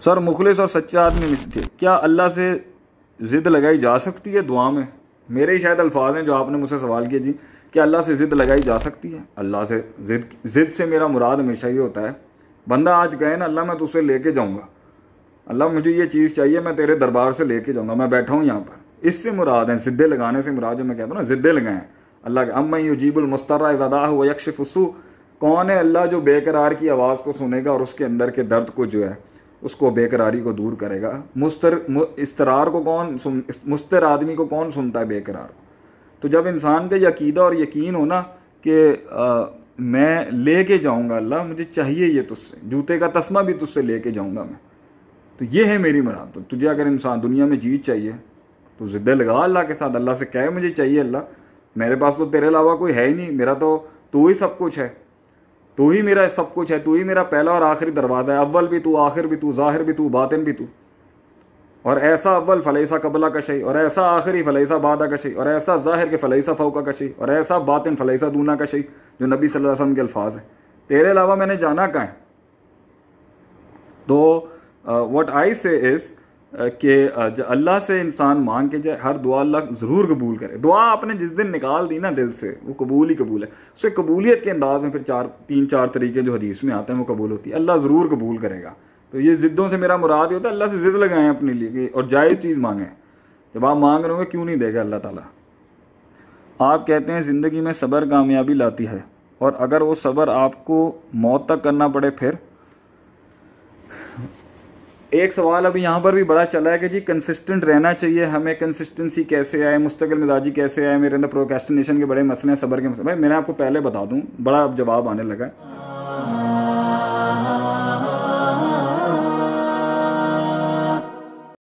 Sir मुखलिस और सच्चा आदमी में क्या अल्लाह से ज़िद लगाई जा सकती है दुआ में? मेरे ही शायद अल्फाज हैं जो आपने मुझसे सवाल किए जी, क्या अल्लाह से ज़िद लगाई जा सकती है? अल्लाह से ज़िद से मेरा मुराद हमेशा ये होता है, बंदा आज कहे ना अल्लाह मैं तुझसे लेके जाऊँगा, अल्लाह मुझे ये चीज़ चाहिए, मैं तेरे दरबार से लेके जाऊँगा, मैं बैठा हूँ यहाँ पर, इससे मुराद है। ज़िद्दे लगाने से मुराद जो मैं कहता हूँ ना, ज़िद्दे लगाएं अल्लाह के। अम्मा युजीबुल मुस्तर्रा इज़ा दाअहु व यक्शिफु सू, कौन है अल्लाह जो बेकरार की आवाज़ को सुनेगा और उसके अंदर के दर्द को जो है उसको बेकरारी को दूर करेगा। इस्तरार को कौन सुन, मुस्तर आदमी को कौन सुनता है बेकरार को? तो जब इंसान का अकीदा और यकीन हो ना कि मैं लेके जाऊंगा अल्लाह, मुझे चाहिए ये तुझसे, जूते का तस्मा भी तुझसे लेके जाऊंगा मैं, तो ये है मेरी मुराद। तो तुझे अगर इंसान दुनिया में जीत चाहिए तो ज़िद्दे लगा अल्लाह के साथ, अल्लाह से कहे मुझे चाहिए अल्लाह, मेरे पास तो तेरे अलावा कोई है ही नहीं, मेरा तो तू ही सब कुछ है, तू ही मेरा सब कुछ है, तू ही मेरा पहला और आखिरी दरवाज़ा है, अव्वल भी तू, आखिर भी तू, ज़ाहिर भी तू, बातिन भी तू, और ऐसा अव्वल फलैसा कबला का शई, और ऐसा आखिरी फलैसा बादा का शई, और ऐसा ज़ाहिर के फलैसा फ़ौका का शई, और ऐसा बातिन फलैसा दूना का शई, जो नबी सल्लल्लाहु अलैहि वसल्लम के अल्फाज हैं। तेरे अलावा मैंने जाना कहाँ है? तो व्हाट आई से इज़ कि अल्लाह से इंसान मांग के जाए, हर दुआ अल्लाह ज़रूर कबूल करे। दुआ आपने जिस दिन निकाल दी ना दिल से, वो कबूल ही कबूल है। उससे कबूलियत के अंदाज में फिर तीन चार तरीके जो हदीस में आते हैं वो कबूल होती है, अल्लाह ज़रूर कबूल करेगा। तो ये ज़िद्दों से मेरा मुराद ये होता है, अल्लाह से ज़िद लगाएं अपने लिए और जायज़ चीज़ मांगें। जब आप मांग रहे होंगे क्यों नहीं देगा अल्लाह ताला? आप कहते हैं ज़िंदगी में सब्र कामयाबी लाती है, और अगर वो सब्र आपको मौत तक करना पड़े फिर? एक सवाल अभी यहाँ पर भी बड़ा चला है कि जी कंसिस्टेंट रहना चाहिए हमें, कंसिस्टेंसी कैसे आए, मुस्तकिल मिजाजी कैसे आए, मेरे अंदर प्रोक्रेस्टिनेशन के बड़े मसले हैं, सब्र के मसले। भाई मैंने आपको पहले बता दूं, बड़ा अब जवाब आने लगा है।